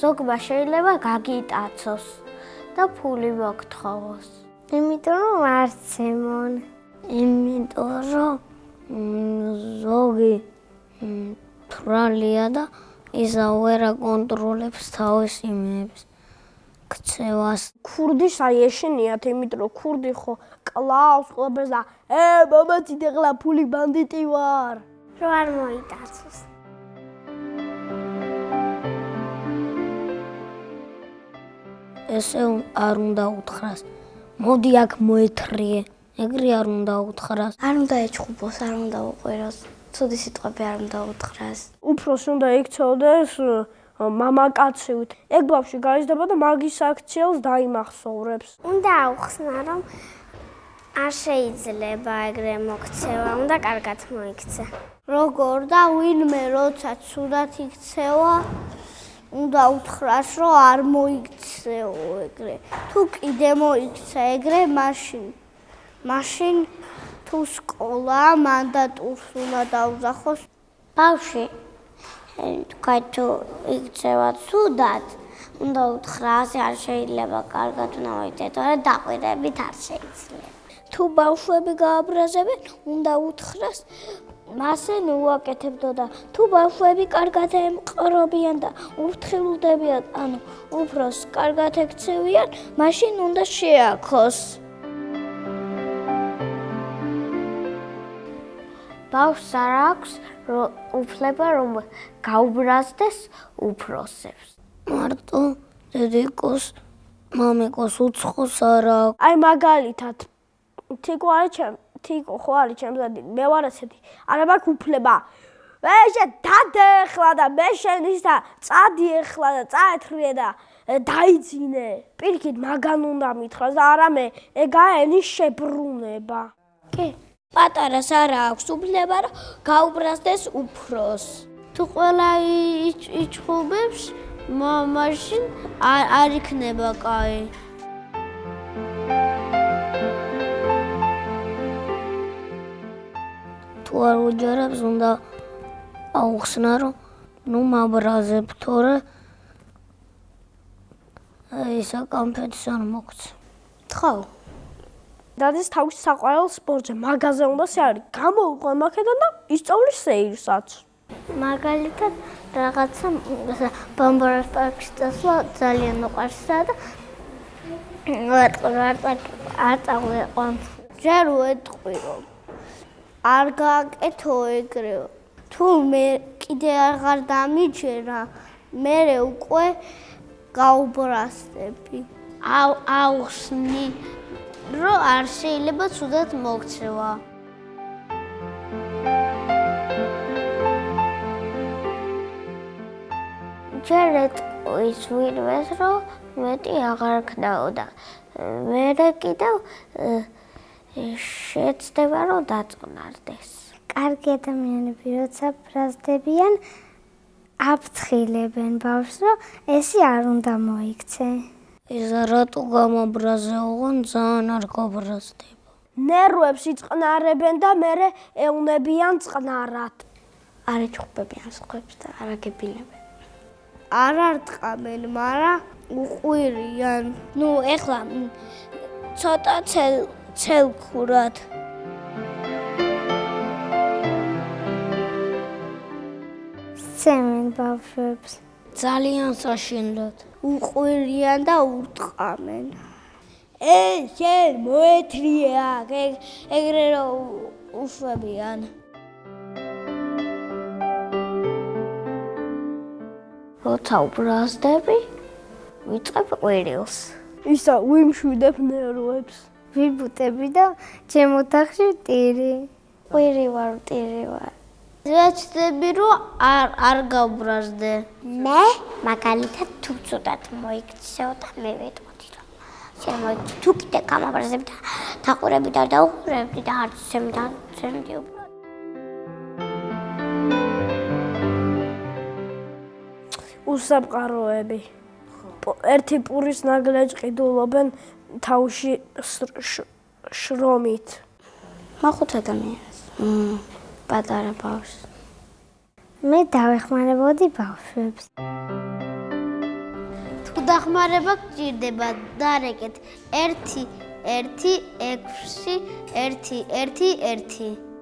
ზოგმა შეიძლება გაგიტაცოს და ფული მოგთხოვოს. იმიტომ რომ არც ემონ. იმიტომ რომ ზოგი თვრალია და ისა ვერ აკონტროლებს თავის იმებს. ქცევას. ქურდის აი ეშინიათ, იმიტომ რომ ქურდი ხო კლავს ყველაფერს და მამაცით ეხლა ფული ბანდიტი ვარ. რომ არ მოიტაცოს. ესე არ უნდა უთხრას. მოდი აქ მოეთრიე. ეგრე არ უნდა უთხრას. არ უნდა ეჩხუბოს, არ უნდა უყვიროს. ცუდი სიტყვები არ უნდა უთხრას. უფროს უნდა იქცევდეს მამაკაცივით. ეგ ბავშვი გაიზრდება და მაგის აქციელს დაიმახსოვრებს. უნდა აუხსნა, რომ არ შეიძლება ეგრე მოქცევა, უნდა კარგად მოიქცე. როგორ და ვინმე როცა ცუდად იქცევა, უნდა უთხრას, რომ არ მოიქცეო ეგრე. თუ კიდე მოიქცე ეგრე, მაშინ თუ სკოლა მანდატურს უნდა დაუძახოს. ბავშვი თუ იქცევა ცუდად, უნდა უთხრას, არ შეიძლება კარგად უნდა მოიქცეთ, არა დაყვირებით არ შეიძლება. თუ ბავშვები გააბრაზებენ, უნდა უთხრას, მასე უაკეთებდო და თუ ბავშვები კარგად ემყრობიან და ურთხილდებიან, ანუ უფროს კარგად ექცევიან, მაშინ უნდა შეაქოს. ბავშვს არ აქვს უფლება რომ გაუბრაზდეს უფროსებს. მარტო დედიკოს, მამიკოს უცხოს არ აქვს. აი მაგალითად თიკო ხო არის ჩემს ადგილ, მე ვარ ესეთი, არ მაქვს უფლება. ვეშე დადეხლა და მე შენის და წადი ეხლა და წაეთრიე და დაიძინე. პირიქით მაგან უნდა მითხრას და არამე ეგაა ენის შებრუნება. კი. პატარას არ აქვს უფლება რომ გაუბრაზდეს უფროს. თუ ყველა იჩხუბებს, მაშინ არ იქნება კაი. თუ არ უჯერებს, უნდა აუხსნა, რომ ნუ მაბრაზებ, თორე ისა კამფეტს არ მოგცე. ხო. დადეს თავის საყვარელ სპორტზე, მაგაზე უნდა შეარი, გამოუყვა მაქედან და ისწავლის სეირსაც. მაგალითად, რაღაცა ბომბარას პარკში წასვლა ძალიან მოყვარს და არ წავეყო. ჯერ უეტყვირო. არ გააკეთო ეგრე. თუ მე კიდე აღარ დამიჯერა, მე უკვე გაუბრაზდები. აუხსნი, რომ არ შეიძლება ცუდად მოქცევა. ჯერ ეტყვის ვინმეს, რომ მეტი აღარ ქნაო და მერე კიდევ შეცდება, რომ დაწყნარდეს. კარგი ადამიანები როცა ბრაზდებიან, აფრთხილებენ ბავშვს, რომ ესი არ უნდა მოიქცე. ეს რატო გამაბრაზეოღონ ძალიან არ გაბრაზდება. ნერვებს იწყნარებენ და მერე ეუნებიან წყნარად. არ ეჩხუბებიან სხვებს და არ აგებინებენ. არ არტყამენ, მაგრამ უყვირიან. ნუ ეხლა ცოტა ცელქურად. სცემენ ბავშვებს. ძალიან საშინლად. უყვირიან და ურტყამენ. შენ მოეთრიე აქ, ეგრე რომ უშვებიან. როცა უბრაზდები, ვიწყებ ყვირილს. ისა ვიმშვიდებ ნერვებს. ვიბუტები და ჩემ ოთახში ვტირი. ყვირი ვარ. ვეცდები რომ არ გავბრაზდე. მე მაგალითად თუ ცუდად მოიქცეო და მე ვეტყოდი რომ შენ მოიქცე, თუ კიდე გამაბრაზები და დაყურები და დაუყურებდი და არც შემდი უბრალოდ. უსამყაროები. ერთი პურის ნაგლეჯ ყიდულობენ თავში შრომით. მახუთ ადამიანს. პატარა ბავშვს. მე დავეხმარებოდი ბავშვებს. თუ დახმარება გჭირდება, დარეკეთ 1 1 6 1 1 1